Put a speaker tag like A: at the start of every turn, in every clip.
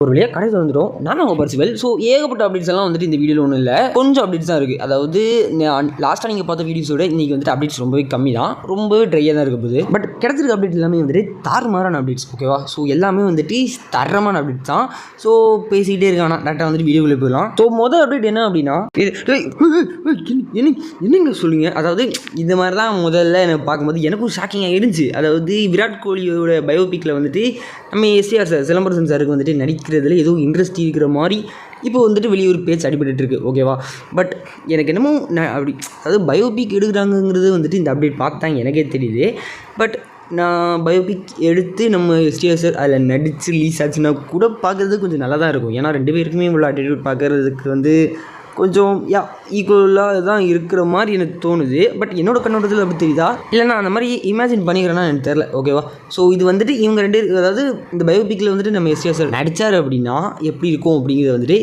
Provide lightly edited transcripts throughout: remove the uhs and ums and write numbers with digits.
A: ஒரு வழியாக கடைசி வந்துடும். நான் உங்கள் பர்சிவல். ஸோ ஏகப்பட்ட அப்டேட்ஸ் எல்லாம் வந்துட்டு இந்த வீடியோவில் ஒன்றும் இல்லை, கொஞ்சம் அப்டேட்ஸ் தான் இருக்குது. அதாவது லாஸ்ட்டாக நீங்கள் பார்த்த வீடியோஸோட இன்றைக்கி வந்துட்டு அப்டேட்ஸ் ரொம்பவே கம்மி தான், ரொம்பவே ட்ரையாக தான் இருக்க போகுது. பட் கிடச்சிருக்க அப்டேட் எல்லாமே வந்துட்டு தாறுமாறான அப்டேட்ஸ். ஓகேவா? ஸோ எல்லாமே வந்துட்டு தரமான அப்டேட்ஸ் தான். ஸோ பேசிக்கிட்டே இருக்கானா டேரெக்டாக வந்துட்டு வீடியோக்குள்ளே போயிடலாம். ஸோ மொதல் அப்டேட் என்ன அப்படின்னா, என்னங்க சொல்லுங்க. அதாவது இந்த மாதிரி தான் முதல்ல எனக்கு பார்க்கும்போது எனக்கும் ஷாக்கிங்காக இருந்துச்சு. அதாவது விராட் கோலியோட பயோபிக்கில் வந்துட்டு நம்ம எஸ்டிஆர் சார், சிலம்பரசன் சாருக்கு வந்துட்டு நடிக்கிறதுல ஏதோ இன்ட்ரெஸ்ட் இருக்கிற மாதிரி இப்போ வந்துட்டு வெளியூர் பேச்சு அடிபட்டுருக்கு. ஓகேவா? பட் எனக்கு என்னமோ அப்படி, அதாவது பயோபிக் எடுக்கிறாங்கங்கிறது வந்துட்டு இந்த அப்டேட் பார்த்தாங்க எனக்கே தெரியுது. பட் நான் பயோபிக் எடுத்து நம்ம எஸ்டிஆர் சார் அதில் நடித்து ரிலீஸ் ஆச்சுன்னா கூட பார்க்குறது கொஞ்சம் நல்லா தான் இருக்கும். ஏன்னா 2 பேருக்குமே உள்ள அட்டிடியூட் பார்க்குறதுக்கு வந்து கொஞ்சம் ஈக்குவலாக தான் இருக்கிற மாதிரி எனக்கு தோணுது. பட் என்னோட கண்ணோட்டத்தில் அப்படி தெரியுதா இல்லைனா அந்த மாதிரி இமேஜின் பண்ணிக்கிறேன்னா எனக்கு தெரில. ஓகேவா? ஸோ இது வந்துட்டு இவங்க 2 அதாவது இந்த பயோபிக்கில் வந்துட்டு நம்ம எஸ்டிஆர் சார் நடித்தார் அப்படின்னா எப்படி இருக்கும் அப்படிங்கிறத வந்துட்டு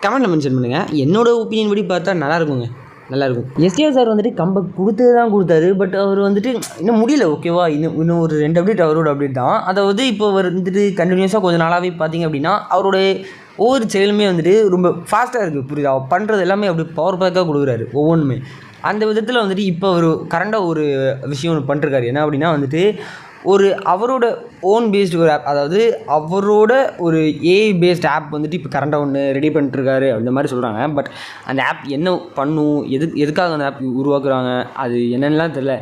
A: கமெண்ட்டில் மென்ஷன் பண்ணுங்கள். என்னோட ஒப்பீனியன் படி பார்த்தா நல்லாயிருக்குங்க, நல்லாயிருக்கும். எஸ்டிஆர் சார் வந்துட்டு கம்பேக் கொடுத்தது தான் கொடுத்தாரு. பட் அவர் வந்துட்டு இன்னும் முடியல. ஓகேவா? இன்னும் ஒரு 2 அப்டேட் அவரோட அப்டேட் தான். அதாவது இப்போ அவர் வந்துட்டு கண்டினியூஸாக கொஞ்சம் நாளாகவே பார்த்தீங்க அப்படின்னா அவரோட ஒவ்வொரு செயலுமே வந்துட்டு ரொம்ப ஃபாஸ்ட்டாக இருக்குது. புரியுதா? அவர் பண்ணுறது எல்லாமே அப்படி பவர் பேக்காக கொடுக்குறாரு ஒவ்வொன்றுமே. அந்த விதத்தில் வந்துட்டு இப்போ அவர் கரண்டாக ஒரு விஷயம் ஒன்று பண்ணிருக்காரு. என்ன அப்படின்னா வந்துட்டு ஒரு அவரோட ஓன் பேஸ்டு ஒரு ஆப், அதாவது அவரோட ஒரு ஏஐ பேஸ்ட் ஆப் வந்துட்டு இப்போ கரண்டாக ஒன்று ரெடி பண்ணிட்டுருக்காரு அந்த மாதிரி சொல்கிறாங்க. பட் அந்த ஆப் என்ன பண்ணும், எதுக்காக அந்த ஆப் உருவாக்குறாங்க, அது என்னென்னலாம் தெரியல.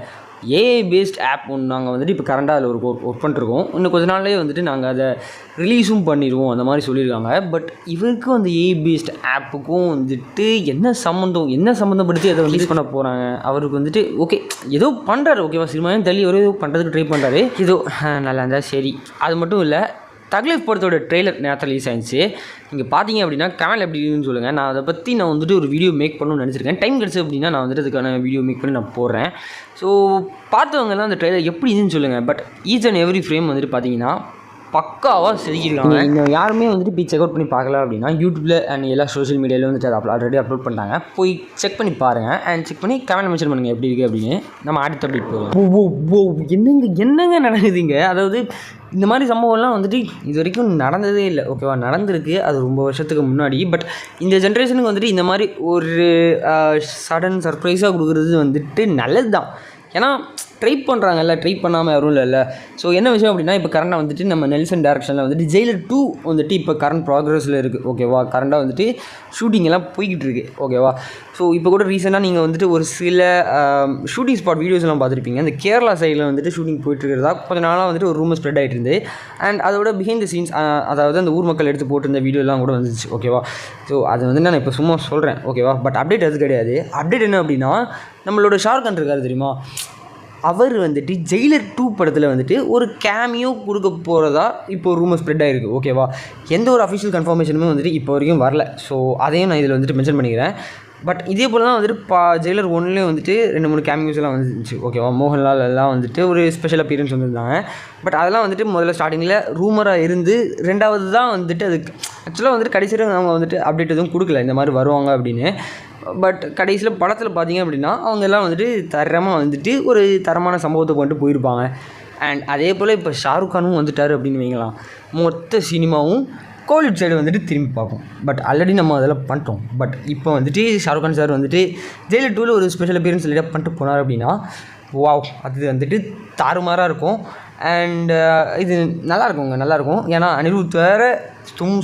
A: ஏஐ பேஸ்ட் ஆப் ஒன்று நாங்கள் வந்துட்டு இப்போ கரண்டாக அதில் ஒரு ஒர்க் பண்ணிருக்கோம். இன்னும் கொஞ்ச நாள்லேயே வந்துட்டு நாங்கள் அதை ரிலீஸும் பண்ணிடுவோம் அந்த மாதிரி சொல்லியிருக்காங்க. பட் இவருக்கும் அந்த ஏஐ பேஸ்ட் ஆப்புக்கும் வந்துட்டு என்ன சம்மந்தப்படுத்தி அதை ரிலீஸ் பண்ண போகிறாங்க. அவருக்கு வந்துட்டு ஓகே ஏதோ பண்ணுறாரு. ஓகேவா? சினிமாவும் தள்ளி ஏதோ பண்ணுறதுக்கு ட்ரை பண்ணுறாரு. ஏதோ நல்லா இருந்தால் சரி. அது மட்டும் இல்லை, தக்லீஃப் படத்தோட ட்ரெய்லர் நேரத்தில் ரிலீஸ் ஆயிடுச்சு. நீங்கள் பார்த்தீங்க அப்படின்னா கமெண்ட் எப்படி இருக்குன்னு சொல்லுங்கள். நான் அதை பற்றி வந்துட்டு ஒரு வீடியோ மேக் பண்ணணும்னு நினச்சிருக்கேன். டைம் கிடச்சி அப்படின்னா நான் வந்துட்டு அதுக்கான வீடியோ மேக் பண்ணி நான் போடுறேன். ஸோ பார்த்தவங்கலாம் அந்த ட்ரெய்லர் எப்படி இருந்துன்னு சொல்லுங்கள். But each and every frame வந்துட்டு பார்த்தீங்கன்னா பக்காவாக செதுக்கிருக்காங்க. இன்னும் யாருமே வந்துட்டு போய் செக் அவுட் பண்ணி பார்க்கல அப்படின்னா யூடியூப்பில் அண்ட் எல்லா சோஷியல் மீடியாவிலும் வந்துட்டு அதை ஆல்ரெடி அப்லோட் பண்ணிட்டாங்க. போய் செக் பண்ணி பாருங்கள் அண்ட் செக் பண்ணி கமெண்ட் மென்ஷன் பண்ணுங்கள் எப்படி இருக்குது அப்படின்னு. நம்ம அடுத்த அப்டேட் போவோம். என்னங்க நடக்குதுங்க. அதாவது இந்த மாதிரி சம்பவம்லாம் வந்துட்டு இது வரைக்கும் நடந்ததே இல்லை. ஓகேவா? நடந்திருக்கு, அது ரொம்ப வருஷத்துக்கு முன்னாடி. பட் இந்த ஜென்ரேஷனுக்கு வந்துட்டு இந்த மாதிரி ஒரு சடன் சர்ப்ரைஸாக கொடுக்குறது வந்துட்டு நல்லது தான். ஏன்னா ட்ரை பண்ணுறாங்கல்ல, ட்ரை பண்ணாமல் யாரும் இல்லைல்ல. ஸோ என்ன விஷயம் அப்படின்னா இப்போ கரண்டாக வந்துட்டு நம்ம நெல்சன் டேரக்ஷனில் வந்துட்டு ஜெயிலர் 2 வந்துட்டு இப்போ கரண்ட் ப்ராக்ரஸில் இருக்குது. ஓகேவா? கரண்டாக வந்துட்டு ஷூட்டிங் எல்லாம் போய்கிட்டு இருக்குது. ஓகேவா? ஸோ இப்போ கூட ரீசெண்டாக நீங்கள் வந்துட்டு ஒரு சில ஷூட்டிங் ஸ்பாட் வீடியோஸ்லாம் பார்த்துருப்பீங்க. இந்த கேரளா சைடில் வந்துட்டு ஷூட்டிங் போயிட்டுருக்கிறதா கொஞ்சம் நாளாக வந்துட்டு ஒரு ரூமர் ஸ்ப்ரெட் ஆகிட்டு இருந்து. அண்ட் அதோட பிஹைண்ட் த சீன்ஸ், அதாவது அந்த ஊர் மக்கள் எடுத்து போட்டிருந்த வீடியோலாம் கூட வந்துச்சு. ஓகேவா? ஸோ அது வந்து நான் இப்போ சும்மா சொல்கிறேன். ஓகேவா? பட் அப்டேட் அது கிடையாது. அப்டேட் என்ன அப்படின்னா, நம்மளோட ஷாருக்கான் இருக்காரு தெரியுமா, அவர் வந்துட்டு ஜெயிலர் 2 படத்தில் வந்துட்டு ஒரு கேமியோ கொடுக்க போகிறதா இப்போ ரூமர் ஸ்ப்ரெட் ஆகிருக்கு. ஓகேவா? எந்த ஒரு அஃபிஷியல் கன்ஃபர்மேஷனுமே வந்துட்டு இப்போ வரைக்கும் வரல. ஸோ அதையும் நான் இதில் வந்துட்டு மென்ஷன் பண்ணிக்கிறேன். பட் இதே போல் தான் வந்துட்டு ஜெயிலர் 1லேயும் வந்துட்டு 2-3 கேமியோஸ் எல்லாம் வந்துச்சு. ஓகேவா? மோகன்லால் எல்லாம் வந்துட்டு ஒரு ஸ்பெஷல் அப்பியரன்ஸ் வந்திருந்தாங்க. பட் அதெல்லாம் வந்துட்டு முதல்ல ஸ்டார்டிங்கில் ரூமராக இருந்து 2வது தான் வந்துட்டு அதுக்கு ஆக்சுவலாக வந்துட்டு கடைசியில் அவங்க வந்துட்டு அப்டேட் எதுவும் கொடுக்கல இந்த மாதிரி வருவாங்க அப்படின்னு. பட் கடைசியில் படத்தில் பார்த்தீங்க அப்படின்னா அவங்க எல்லாம் வந்துட்டு தரமாக வந்துட்டு ஒரு தரமான சம்பவத்தை கொண்டு போயிருப்பாங்க. அண்ட் அதே போல் இப்போ ஷாருக் கானும் வந்துட்டார் அப்படின்னு வைங்களாம். மொத்த சினிமாவும் கோலிவுட் சைடு வந்துட்டு திரும்பி பார்ப்போம். பட் ஆல்ரெடி நம்ம அதெல்லாம் பண்ணிட்டோம். பட் இப்போ வந்துட்டு ஷாருக் கான் சார் வந்துட்டு ஜெயிலர் 2ல் ஒரு ஸ்பெஷல் அப்பியரன்ஸ் லீடாக பண்ணிட்டு போனார் அப்படின்னா வாவ், அது வந்துட்டு தாறுமாறாக இருக்கும். அண்ட் இது நல்லாயிருக்கும். ஏன்னா அனிருத் வேறு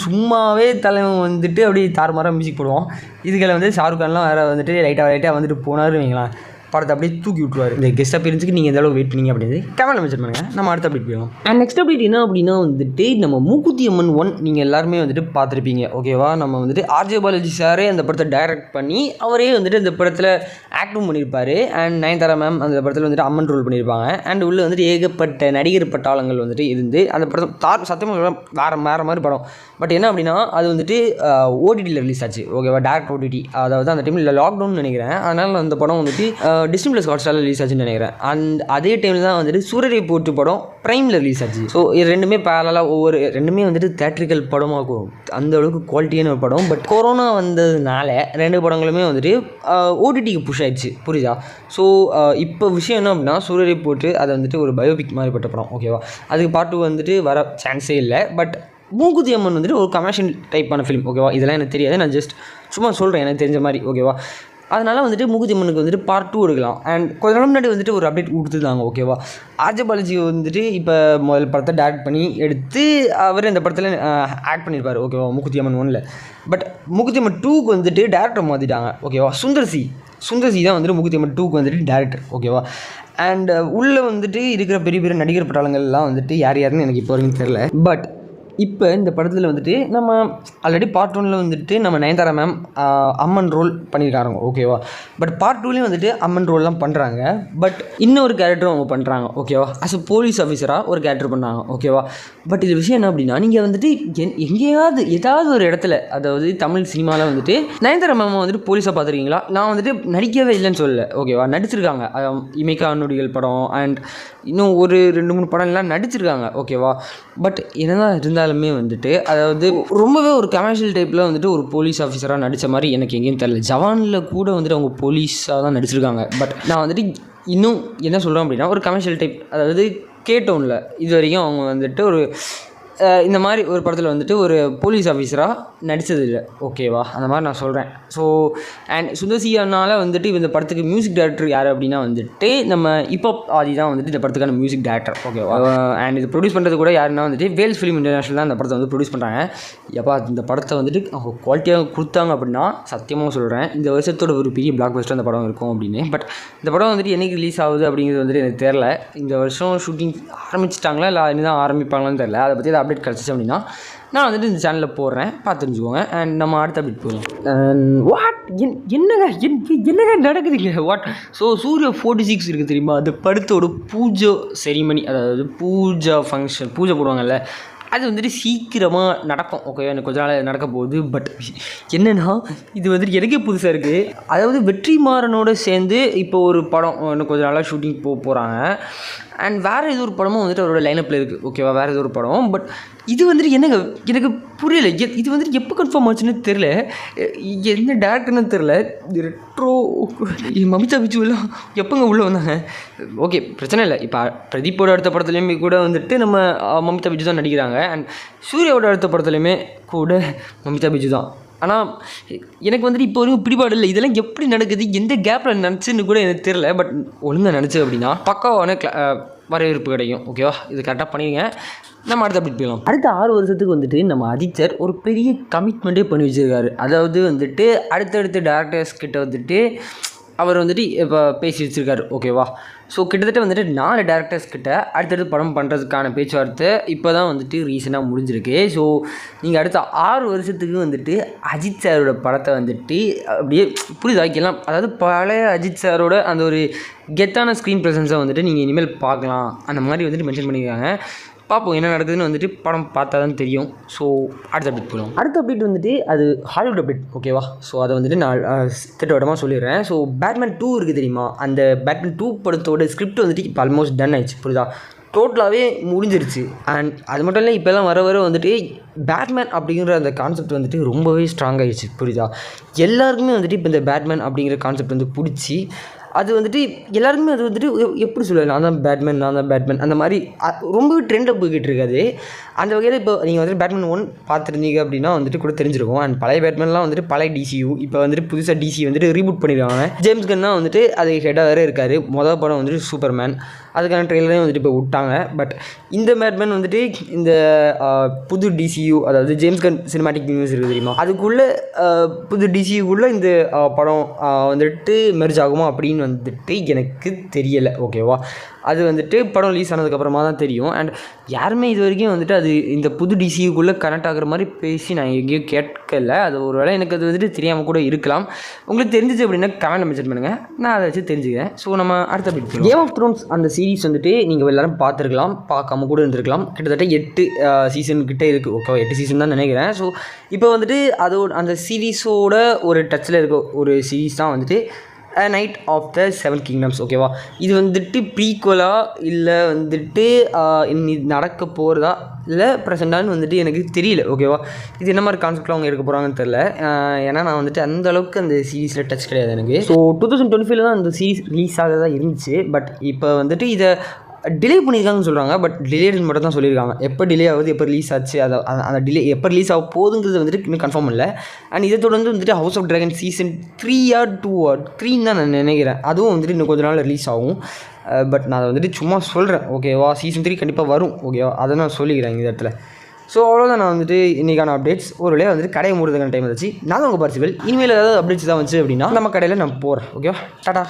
A: சும்மாவே தலைவன் வந்துட்டு அப்படியே தாறுமாறாக மியூசிக் போடுவோம். இதுகளை வந்து ஷாருக் கான்லாம் வேறு வந்துட்டு லைட்டாக வந்துட்டு போனார் வைங்களேன், படத்தை அப்படியே தூக்கி விட்டுருவார். இந்த கெஸ்ட் அப்பியரன்ஸுக்கு நீங்கள் எந்த அளவுக்கு வெயிட் பண்ணீங்க அப்படின்னு கமெண்ட் மென்ஷன் பண்ணுங்கள். நம்ம அடுத்த அப்டேட் போயிடும். அண்ட் நெக்ஸ்ட் அப்டேட் என்ன அப்படின்னா வந்துட்டு நம்ம மூக்குத்தி அம்மன் 1 நீங்கள் எல்லாருமே வந்துட்டு பார்த்துருப்பீங்க. ஓகேவா? நம்ம வந்துட்டு ஆர்ஜே பாலாஜி சாரே அந்த படத்தை டைரக்ட் பண்ணி அவரே வந்துட்டு அந்த படத்தில் ஆக்டும் பண்ணியிருப்பார். அண்ட் நயன்தாரா மேம் அந்த படத்தில் வந்துட்டு அம்மன் ரோல் பண்ணியிருப்பாங்க. அண்ட் உள்ளே வந்துட்டு ஏகப்பட்ட நடிகர் பட்டாளங்கள் வந்துட்டு இருந்து அந்த படத்தை சத்தியமாக வேறு மாதிரி படம். பட் என்ன அப்படின்னா அது வந்துட்டு ஓடிடியில் ரிலீஸ் ஆச்சு. ஓகேவா? டேரக்ட் ஓடிடி, அதாவது அந்த டைமில் லாக்டவுன் நினைக்கிறேன். அதனால் அந்த படம் வந்துட்டு டிஸ்னி + ஹாட்ஸ்டாரில் ரிலீஸ் ஆச்சுன்னு நினைக்கிறேன். அண்ட் அதே டைமில் தான் வந்துட்டு சூரரை போற்று படம் ப்ரைமில் ரிலீஸ் ஆச்சு. ஸோ இது ரெண்டுமே பேரலாக ரெண்டுமே வந்துட்டு தேட்ரிக்கல் படமாகும், அந்த அளவுக்கு குவாலிட்டியான ஒரு படம். பட் கொரோனா வந்ததுனால 2 படங்களுமே வந்துட்டு ஓடிடிக்கு புஷ் ஆயிடுச்சு. புரியுதா? ஸோ இப்போ விஷயம் என்ன அப்படின்னா சூரரை போற்று அது வந்துட்டு ஒரு பயோபிக் மாதிரிப்பட்ட படம். ஓகேவா? அதுக்கு பார்ட் 2 வந்துட்டு வர சான்ஸே இல்லை. பட் மூக்குத்தி அம்மன் வந்துட்டு ஒரு கமர்ஷியல் டைப்பான ஃபிலிம், ஓகேவா. இதெல்லாம் எனக்கு தெரியாது, நான் ஜஸ்ட் சும்மா சொல்கிறேன் எனக்கு தெரிஞ்ச மாதிரி, ஓகேவா. அதனால் வந்துட்டு மூக்குத்தி அம்மனுக்கு வந்துட்டு பார்ட் 2 எடுக்கலாம். அண்ட் கொஞ்ச நாள் முன்னாடி வந்துட்டு ஒரு அப்டேட் கொடுத்துருந்தாங்க, ஓகேவா. ஆர்ஜே பாலாஜி வந்துட்டு இப்போ முதல் படத்தை டேரக்ட் பண்ணி எடுத்து அவர் இந்த படத்தில் ஆக்ட் பண்ணியிருப்பார், ஓகேவா, மூக்குத்தி அம்மன் 1ல். பட் மூக்குத்தி அம்மன் 2க்கு வந்துட்டு டேரக்டர் மாற்றிட்டாங்க, ஓகேவா. சுந்தர்சி தான் வந்துட்டு மூக்குத்தி அம்மன் 2க்கு வந்துட்டு டேரக்டர், ஓகேவா. அண்ட் உள்ளே வந்துட்டு இருக்கிற பெரிய பெரிய நடிகர் பட்டாளங்கள்லாம் வந்துட்டு யாருன்னு எனக்கு இப்போ வரைக்கும் தெரில. பட் இப்போ இந்த படத்தில் வந்துட்டு நம்ம ஆல்ரெடி பார்ட் 1ல் வந்துட்டு நம்ம நயன்தாரா மேம் அம்மன் ரோல் பண்ணியிருக்காங்க, ஓகேவா. பட் பார்ட் 2லேயும் வந்துட்டு அம்மன் ரோல் தான் பண்ணுறாங்க. பட் இன்னொரு கேரக்டரும் அவங்க பண்ணுறாங்க, ஓகேவா. அஸ் அ போலீஸ் ஆஃபீஸராக ஒரு கேரக்டர் பண்ணாங்க, ஓகேவா. பட் இது விஷயம் என்ன அப்படின்னா, நீங்கள் வந்துட்டு எங்கேயாவது ஏதாவது ஒரு இடத்துல, அதாவது தமிழ் சினிமாவில் வந்துட்டு நயன்தாரா மேம் வந்துட்டு போலீஸாக பார்த்துருக்கீங்களா? நான் வந்துட்டு நடிக்கவே இல்லைன்னு சொல்லலை, ஓகேவா. நடிச்சிருக்காங்க, இமைக்கா நொடிகள் படம் அண்ட் இன்னும் ஒரு 2-3 படம்லாம் நடிச்சிருக்காங்க, ஓகேவா. பட் என்னதான் இருந்தாலுமே வந்துட்டு அதாவது ரொம்பவே ஒரு கமர்ஷியல் டைப்பில் வந்துட்டு ஒரு போலீஸ் ஆஃபீஸராக நடித்த மாதிரி எனக்கு எங்கேயும் தெரியல. ஜவானில் கூட வந்துட்டு அவங்க போலீஸாக தான் நடிச்சிருக்காங்க. பட் நான் வந்துட்டு இன்னும் என்ன சொல்கிறேன் அப்படின்னா, ஒரு கமர்ஷியல் டைப், அதாவது கேட்டோனில் இது வரைக்கும் அவங்க வந்துட்டு ஒரு இந்த மாதிரி ஒரு படத்தில் வந்துட்டு ஒரு போலீஸ் ஆஃபீஸராக நடித்ததில்லை, ஓகேவா. அந்த மாதிரி நான் சொல்கிறேன். ஸோ அண்ட் சுந்தர்சியானால் வந்துட்டு இந்த படத்துக்கு மியூசிக் டைரக்டர் யார் அப்படின்னா வந்துட்டு நம்ம ஹிப்ஹாப் ஆதி தான் வந்துட்டு இந்த படத்துக்கான மியூசிக் டைரக்டர், ஓகேவா. அண்ட் இது ப்ரொடியூஸ் பண்ணுறது கூட யாருன்னா வந்துட்டு வேல்ஸ் ஃபிலிம் இன்டர்நேஷனல் தான் இந்த படத்தை வந்து ப்ரொடியூஸ் பண்ணுறாங்க. எப்பா இந்த படத்தை வந்துட்டு அவங்க குவாலிட்டியாக கொடுத்தாங்க அப்படின்னா சத்தியமாக சொல்கிறேன், இந்த வருஷத்தோட ஒரு பெரிய பிளாக் பஸ்டர் அந்த படம் இருக்கும் அப்படின்னு. பட் இந்த படம் வந்துட்டு என்றைக்கு ரிலீஸ் ஆகுது அப்படிங்கிறது வந்துட்டு எனக்கு தெரில. இந்த வருஷம் ஷூட்டிங் ஆரம்பிச்சிட்டாங்களா இல்லை இன்னும் ஆரம்பிப்பாங்களான்னு தெரில. அதை பற்றி அப்டேட் கிடச்சிச்சு அப்படின்னா நான் வந்துட்டு இந்த சேனலில் போடுறேன், பார்த்து தெரிஞ்சுக்கோங்க. அண்ட் நம்ம அடுத்த அப்டேட் போகலாம். வாட் என்னங்க நடக்குதுங்க வாட். ஸோ சூர்யா 46 இருக்குது தெரியுமா, அந்த படத்தோட பூஜை செரிமனி, அதாவது பூஜா ஃபங்க்ஷன், பூஜை போடுவாங்கல்ல, அது வந்துட்டு சீக்கிரமாக நடக்கும், ஓகே. எனக்கு கொஞ்ச நாள் நடக்க போகுது. பட் என்னென்னா இது வந்துட்டு எனக்கே புதுசாக இருக்குது. அதாவது வெற்றிமாறனோடு சேர்ந்து இப்போ ஒரு படம் இன்னும் கொஞ்சம் நாளாக ஷூட்டிங் போகிறாங்க. அண்ட் வேறு ஏதோ ஒரு படமும் வந்துட்டு அவரோட லைனப்பில் இருக்குது, ஓகேவா. வேறு ஏதோ ஒரு படம். பட் இது வந்துட்டு எனக்கு புரியலை. இது வந்துட்டு எப்போ கன்ஃபார்ம் ஆச்சுன்னு தெரில, என்ன டேரக்டர்னு தெரில. ரெட்ரோ மமிதா பிஜுவெல்லாம் எப்போங்க உள்ளே வந்தாங்க? ஓகே, பிரச்சனை இல்லை. இப்போ பிரதீப்போட அடுத்த படத்துலேயுமே கூட வந்துட்டு நம்ம மமிதா பிஜு தான் நடிக்கிறாங்க. அண்ட் சூர்யாவோட அடுத்த படத்துலையுமே கூட மமிதா பிஜு தான். ஆனால் எனக்கு வந்துட்டு இப்போ வரைக்கும் பிடிபாடு இல்லை. இதெல்லாம் எப்படி நடக்குது, எந்த கேப்பில் நினச்சின்னு கூட எனக்கு தெரில. பட் ஒழுங்காக நினச்சி அப்படின்னா பக்காவான வரவேற்பு கிடைக்கும், ஓகேவா. இது கரெக்டாக பண்ணிடுங்க. நம்ம அடுத்த அப்டேட் போயிடலாம். அடுத்த 6 வருஷத்துக்கு வந்துட்டு நம்ம அஜித் சார் ஒரு பெரிய கமிட்மெண்ட்டே பண்ணி வச்சுருக்காரு. அதாவது வந்துட்டு அடுத்தடுத்த டேரக்டர்ஸ் கிட்ட வந்துட்டு அவர் வந்துட்டு இப்போ பேசி வச்சுருக்காரு, ஓகேவா. ஸோ கிட்டத்தட்ட வந்துட்டு 4 டேரக்டர்ஸ் கிட்ட அடுத்தடுத்து படம் பண்ணுறதுக்கான பேச்சுவார்த்தை இப்போ தான் வந்துட்டு ரீசெண்டாக முடிஞ்சிருக்கு. ஸோ நீங்கள் அடுத்த 6 வருஷத்துக்கு வந்துட்டு அஜித் சாரோட படத்தை வந்துட்டு அப்படியே புரிதாக்கலாம். அதாவது பழைய அஜித் சாரோட அந்த ஒரு கெத்தான ஸ்க்ரீன் ப்ரெசன்ஸை வந்துட்டு நீங்கள் இனிமேல் பார்க்கலாம், அந்த மாதிரி வந்துட்டு மென்ஷன் பண்ணியிருக்காங்க. பார்ப்போம் என்ன நடக்குதுன்னு வந்துட்டு படம் பார்த்தா தான் தெரியும். ஸோ அடுத்த அப்டேட் போகலாம். அடுத்த அப்டேட் வந்துட்டு அது ஹாலிவுட் அப்டேட், ஓகேவா. ஸோ அதை வந்துட்டு நான் திட்டவட்டமாக சொல்லிடுறேன். ஸோ பேட்மேன் 2 இருக்குது தெரியுமா, அந்த பேட்மேன் 2 படத்தோட ஸ்கிரிப்ட் வந்துட்டு இப்போ ஆல்மோஸ்ட் டன் ஆயிடுச்சு, புரியுதா. டோட்டலாகவே முடிஞ்சிருச்சு. அண்ட் அது மட்டும் இல்லை, இப்போல்லாம் வர வந்துட்டு பேட்மேன் அப்படிங்கிற அந்த கான்செப்ட் வந்துட்டு ரொம்பவே ஸ்ட்ராங் ஆகிடுச்சு, புரியுதா. எல்லாருக்குமே வந்துட்டு இப்போ இந்த பேட்மேன் அப்படிங்கிற கான்செப்ட் வந்து பிடிச்சி அது வந்துட்டு எல்லாருக்குமே அது வந்துட்டு எப்படி சொல்லுவேன், நான் தான் பேட்மேன் அந்த மாதிரி ரொம்பவே ட்ரெண்டாக போய்கிட்டு இருக்காது. அந்த வகையில் இப்போ நீங்கள் வந்துட்டு பேட்மேன் 1 பார்த்துருந்தீங்க அப்படின்னா வந்துட்டு கூட தெரிஞ்சிருக்கும். அண்ட் பழைய பேட்மேன்லாம் வந்துட்டு பழைய டிசியூ, இப்போ வந்துட்டு புதுசாக டிசி வந்துட்டு ரீபூட் பண்ணிடுவாங்க. ஜேம்ஸ் கன்னா வந்துட்டு அது ஹெட்டாக வேறு இருக்கார். மொதல் படம் வந்துட்டு சூப்பர்மேன், அதுக்கான ட்ரெயிலரையும் வந்துட்டு இப்போ விட்டாங்க. பட் இந்த பேட்மேன் வந்துட்டு இந்த புது டிசியூ, அதாவது ஜேம்ஸ் கன் சினிமாட்டிக் யூனிவர்ஸ் இருக்குது தெரியுமா, அதுக்குள்ளே புது டிசியூக்குள்ளே இந்த படம் வந்துட்டு மெர்ஜ் ஆகுமா அப்படின்னு வந்துட்டு எனக்கு தெரியலை, ஓகேவா. அது வந்துட்டு படம் ரிலீஸ் ஆனதுக்கப்புறமா தான் தெரியும். அண்ட் யாருமே இது வரைக்கும் வந்துட்டு அது இந்த புது டிசியூக்குள்ளே கனெக்ட் ஆகிற மாதிரி பேசி நான் எங்கேயும் கேட்கல. அது ஒரு வேளை எனக்கு அது வந்துட்டு தெரியாமல் கூட இருக்கலாம். உங்களுக்கு தெரிஞ்சிச்சு அப்படின்னா கமெண்ட் மென்ஷன் பண்ணுங்கள், நான் அதை வச்சு தெரிஞ்சுக்கிறேன். ஸோ நம்ம அடுத்த அப்டேட், கேம் ஆஃப் த்ரோன்ஸ் அந்த சீரிஸ் வந்துட்டு நீங்கள் எல்லோரும் பார்த்துருக்கலாம், பார்க்காம கூட இருந்திருக்கலாம். கிட்டத்தட்ட 8 சீசன் கிட்டே இருக்குது, ஓகே. 8 சீசன் தான் நினைக்கிறேன். ஸோ இப்போ வந்துட்டு அதோட அந்த சீரீஸோட ஒரு டச்சில் இருக்க ஒரு சீரீஸ் தான் வந்துட்டு நைட் ஆஃப் த 7 கிங்டம்ஸ், ஓகேவா. இது வந்துட்டு ப்ரீக்வலா இல்லை வந்துட்டு இது நடக்க போகிறதா இல்லை ப்ரெசெண்டான்னு வந்துட்டு எனக்கு தெரியல, ஓகேவா. இது என்ன மாதிரி கான்செப்டில் அவங்க எடுக்க போகிறாங்கன்னு தெரில. ஏன்னா நான் வந்துட்டு அந்தளவுக்கு அந்த சீரீஸில் டச் கிடையாது எனக்கு. ஸோ 2025 தான் அந்த சீரீஸ் ரிலீஸ் ஆக தான் இருந்துச்சு. பட் இப்போ வந்துட்டு இதை டிலே பண்ணியிருக்காங்கன்னு சொல்கிறாங்க. பட் டிலேடுன்னு மட்டும் தான் சொல்லியிருக்காங்க. எப்போ டிலே ஆகுது, எப்போ ரிலீஸ் ஆச்சு, அந்த டிலே எப்போ ரிலீஸ் ஆக போகுதுங்கிறது வந்துட்டு இன்னும் கன்ஃபார்ம் இல்லை. அண்ட் இதை தொடர்ந்து வந்துட்டு house of dragon season 3 or 2 or 3 தான் நான் நினைக்கிறேன். அதுவும் வந்துட்டு இன்னும் கொஞ்ச நாள் ரிலீஸ் ஆகும். பட் நான் அதை வந்துட்டு சும்மா சொல்கிறேன், ஓகேவா. சீசன் 3 கண்டிப்பாக வரும், ஓகேவா. அதை நான் சொல்லிக்கிறேன் இந்த இடத்துல. ஸோ அவ்வளோதான் நான் வந்துட்டு இன்றைக்கான அப்டேட்ஸ். ஒரு வழியாக வந்துட்டு கடையை மூடுறதுக்கான டைம் வச்சு நான் உங்கள் பார்சிபிள். இனிமேல் ஏதாவது அப்டேட்ஸ் தான் வந்துச்சு அப்படின்னா நம்ம கடையில் நான் போகிறேன், ஓகேவா. டாடா.